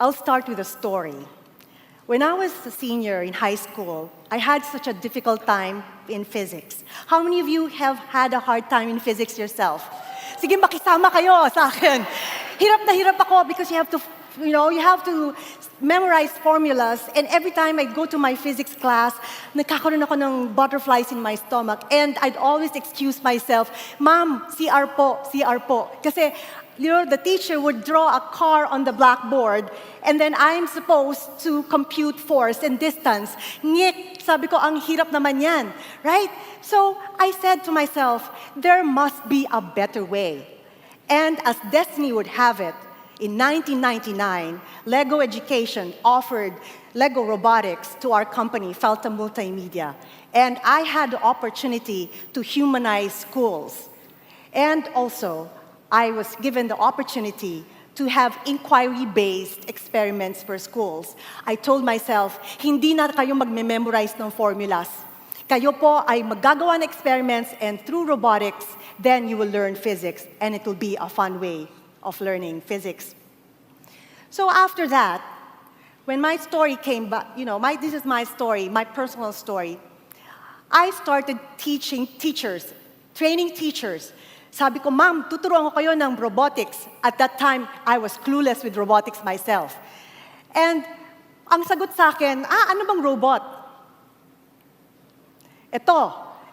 I'll start with a story. When I was a senior in high school, I had such a difficult time in physics. How many of you have had a hard time in physics yourself? Sige, makisama kayo sa akin. Hirap na hirap ako because you have to memorize formulas, and every time I'd go to my physics class, nagkakaroon ako ng butterflies in my stomach, and I'd always excuse myself, Ma'am, CR po, CR po. Kasi, the teacher would draw a car on the blackboard, and then I'm supposed to compute force and distance. Ngik, sabi ko, ang hirap naman yan, right? So I said to myself, there must be a better way. And as destiny would have it, in 1999, Lego Education offered Lego Robotics to our company, Felta Multimedia. And I had the opportunity to humanize schools. And also, I was given the opportunity to have inquiry-based experiments for schools. I told myself, hindi na kayo magme-memorize ng formulas. Kayo po ay maggagawa ng experiments, and through robotics, then you will learn physics, and it will be a fun way of learning physics. So after that, when my story came back, this is my story, my personal story, I started training teachers. Sabi ko, Ma'am, tuturuan ko kayo ng robotics. At that time, I was clueless with robotics myself. And ang sagot sa akin, ano bang robot? Ito,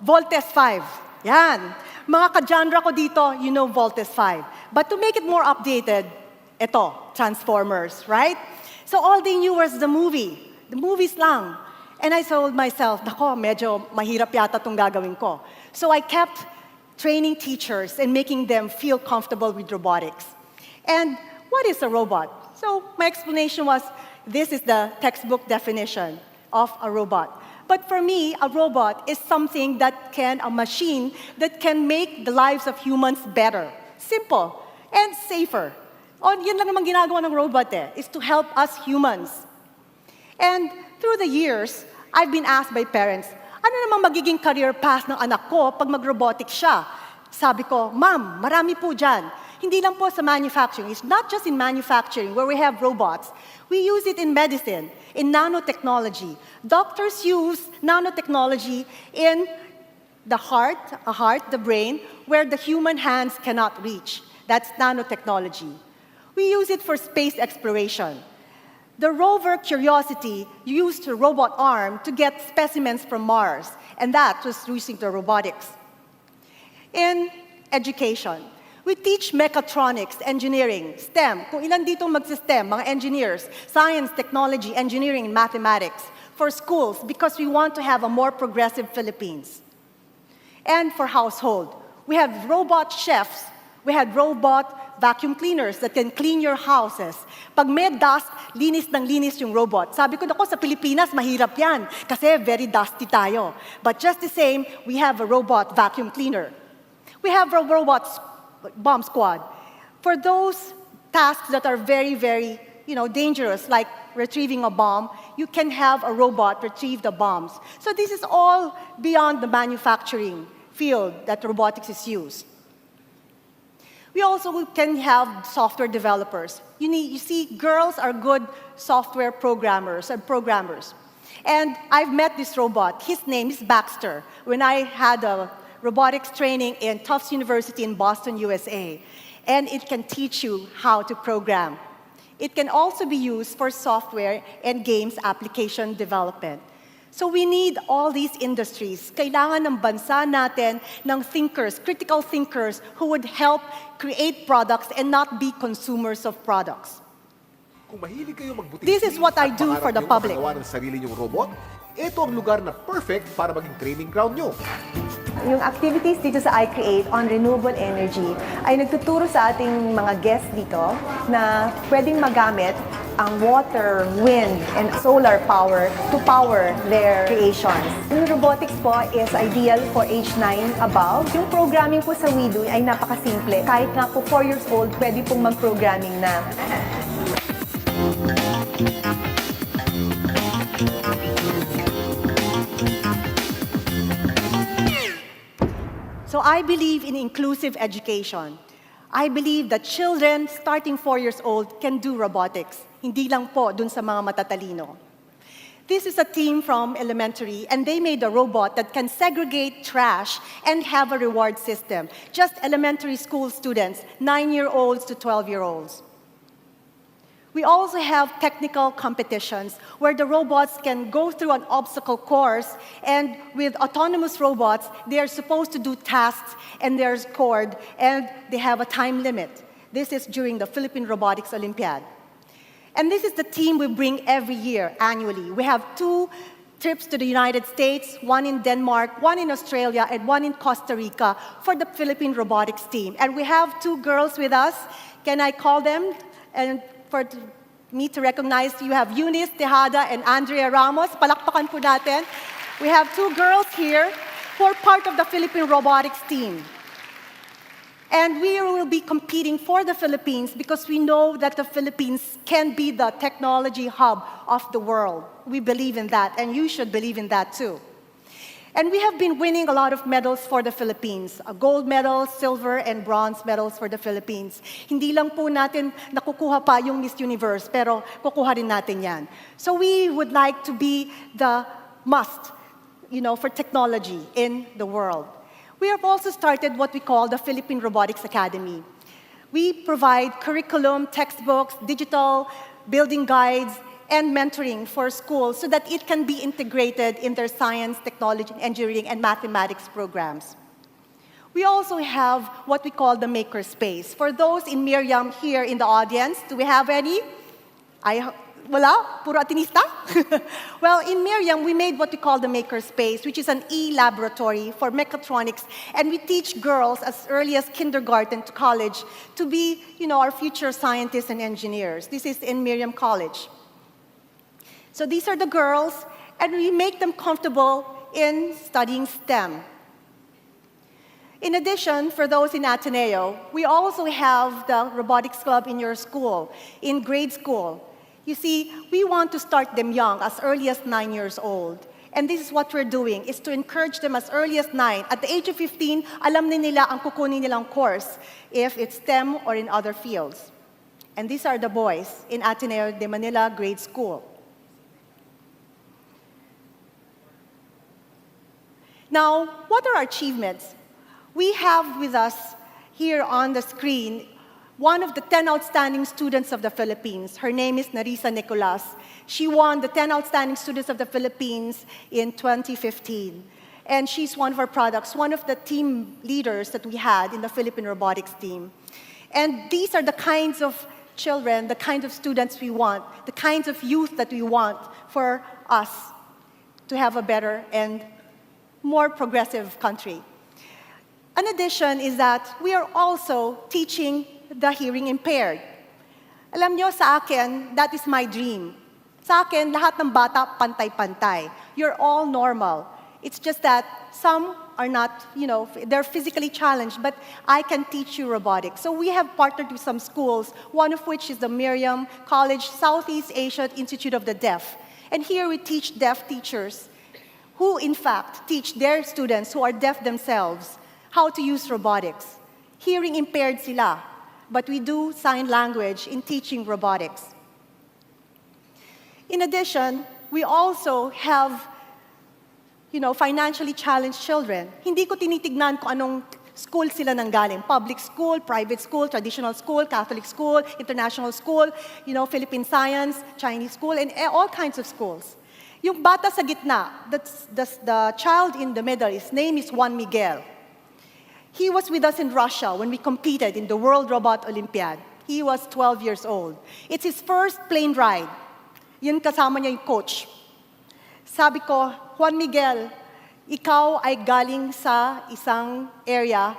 Voltes 5. Yan. Mga ka-genre ko dito, you know Voltes 5. But to make it more updated, ito, Transformers, right? So all they knew was the movie. The movies lang. And I told myself, nako, medyo mahirap yata itong gagawin ko. So I kept training teachers and making them feel comfortable with robotics. And what is a robot? So my explanation was, this is the textbook definition of a robot. But for me, a robot is something a machine that can make the lives of humans better, simple, and safer. Yun lang naman ginagawa ng robot is to help us humans. And through the years, I've been asked by parents, ano namang magiging career path ng anak ko pag mag-robotics siya? Sabi ko, Ma'am, marami po dyan. Hindi lang po sa manufacturing. It's not just in manufacturing where we have robots. We use it in medicine, in nanotechnology. Doctors use nanotechnology in the heart, the brain, where the human hands cannot reach. That's nanotechnology. We use it for space exploration. The rover Curiosity used a robot arm to get specimens from Mars, and that was using the robotics. In education, we teach mechatronics, engineering, STEM. Kung ilan dito mag-STEM, mga engineers, science, technology, engineering, and mathematics for schools because we want to have a more progressive Philippines. And for household, we have robot chefs, we had robot vacuum cleaners that can clean your houses. Pag may dust, linis ng linis yung robot. Sabi ko, nako, sa Pilipinas, mahirap yan kasi very dusty tayo. But just the same, we have a robot vacuum cleaner. We have a robot bomb squad. For those tasks that are very, very dangerous, like retrieving a bomb, you can have a robot retrieve the bombs. So this is all beyond the manufacturing field that robotics is used. We also can have software developers. You see, girls are good software programmers. And I've met this robot. His name is Baxter. When I had a robotics training in Tufts University in Boston, USA. And it can teach you how to program. It can also be used for software and games application development. So we need all these industries. Kailangan ng bansa natin ng thinkers, critical thinkers, who would help create products and not be consumers of products. Kung mahilig kayo magbuting This is what I do for the public. Magawa ng sarili niyong robot, ito ang lugar na perfect para maging training ground niyo. Yung activities dito sa iCreate on renewable energy ay nagtuturo sa ating mga guests dito na pwedeng magamit ang water, wind, and solar power to power their creations. Yung robotics po is ideal for age 9 above. Yung programming po sa WeDo ay napakasimple. Kahit nga po 4 years old, pwede pong mag-programming na. So I believe in inclusive education. I believe that children starting 4 years old can do robotics. Hindi lang po dun sa mga matatalino. This is a team from elementary, and they made a robot that can segregate trash and have a reward system. Just elementary school students, 9-year-olds to 12-year-olds. We also have technical competitions where the robots can go through an obstacle course, and with autonomous robots, they are supposed to do tasks, and they're scored, and they have a time limit. This is during the Philippine Robotics Olympiad. And this is the team we bring every year, annually. We have 2 trips to the United States, 1 in Denmark, 1 in Australia, and 1 in Costa Rica for the Philippine robotics team. And we have 2 girls with us. Can I call them? And for me to recognize, you have Eunice Tejada and Andrea Ramos. Palakpakan po natin. We have 2 girls here who are part of the Philippine robotics team. And we will be competing for the Philippines because we know that the Philippines can be the technology hub of the world. We believe in that, and you should believe in that too. And we have been winning a lot of medals for the Philippines. Gold medals, silver, and bronze medals for the Philippines. Hindi lang po natin nakukuha pa yung Miss Universe, pero kukuha rin natin yan. So we would like to be the must, for technology in the world. We have also started what we call the Philippine Robotics Academy. We provide curriculum, textbooks, digital building guides, and mentoring for schools so that it can be integrated in their science, technology, engineering, and mathematics programs. We also have what we call the makerspace. For those in Miriam here in the audience, do we have any? Wala? Puro atinista? Well, in Miriam, we made what we call the makerspace, which is an e-laboratory for mechatronics, and we teach girls as early as kindergarten to college to be, our future scientists and engineers. This is in Miriam College. So these are the girls, and we make them comfortable in studying STEM. In addition, for those in Ateneo, we also have the robotics club in your school, in grade school. You see, we want to start them young, as early as 9 years old. And this is what we're doing, is to encourage them as early as 9. At the age of 15, alam na nila ang kukunin nilang course, if it's STEM or in other fields. And these are the boys in Ateneo de Manila Grade School. Now, what are our achievements? We have with us here on the screen one of the 10 outstanding students of the Philippines. Her name is Narisa Nicolas. She won the 10 outstanding students of the Philippines in 2015. And she's one of our products, one of the team leaders that we had in the Philippine robotics team. And these are the kinds of children, the kinds of students we want, the kinds of youth that we want for us to have a better and more progressive country. An addition is that we are also teaching the hearing impaired. Alam nyo, sa akin, that is my dream. Sa akin, lahat ng bata, pantay-pantay. You're all normal. It's just that some are not, they're physically challenged, but I can teach you robotics. So we have partnered with some schools, one of which is the Miriam College Southeast Asia Institute of the Deaf. And here we teach deaf teachers who, in fact, teach their students who are deaf themselves how to use robotics. Hearing impaired sila, but we do sign language in teaching robotics. In addition, we also have, financially challenged children. Hindi ko tinitignan kung anong school sila nanggaling. Public school, private school, traditional school, Catholic school, international school, Philippine science, Chinese school, and all kinds of schools. Yung bata sa gitna, the child in the middle, his name is Juan Miguel. He was with us in Russia when we competed in the World Robot Olympiad. He was 12 years old. It's his first plane ride. Yun kasama niya yung coach. Sabi ko, Juan Miguel, ikaw ay galing sa isang area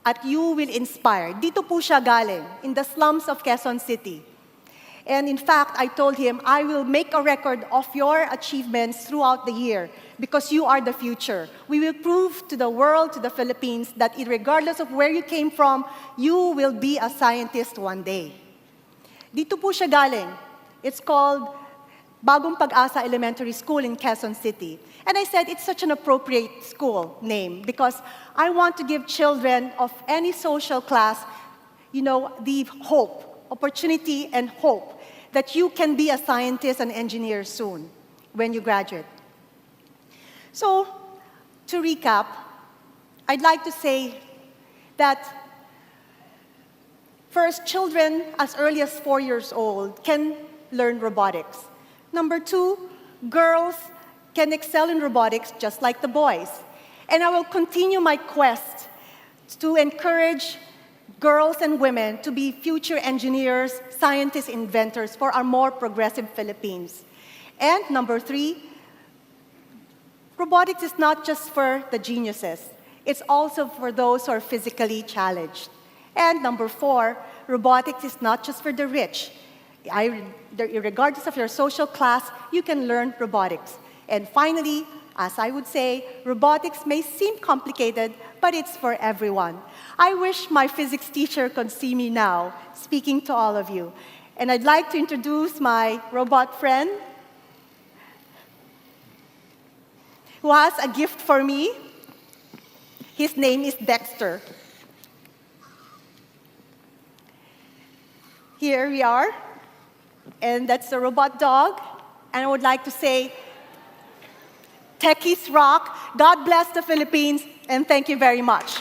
at you will inspire. Dito po siya galing, in the slums of Quezon City. And in fact, I told him, I will make a record of your achievements throughout the year because you are the future. We will prove to the world, to the Philippines, that regardless of where you came from, you will be a scientist one day. Dito po siya galing. It's called Bagong Pag-asa Elementary School in Quezon City. And I said, it's such an appropriate school name because I want to give children of any social class, the hope, opportunity and hope that you can be a scientist and engineer soon when you graduate. So, to recap, I'd like to say that first, children as early as 4 years old can learn robotics. Number two, girls can excel in robotics just like the boys. And I will continue my quest to encourage girls and women to be future engineers, scientists, inventors for our more progressive Philippines. And number three, robotics is not just for the geniuses. It's also for those who are physically challenged. And number four, robotics is not just for the rich. Regardless of your social class, you can learn robotics. And finally, as I would say, robotics may seem complicated, but it's for everyone. I wish my physics teacher could see me now, speaking to all of you. And I'd like to introduce my robot friend, who has a gift for me. His name is Dexter. Here we are, and that's the robot dog. And I would like to say, techies rock, God bless the Philippines, and thank you very much.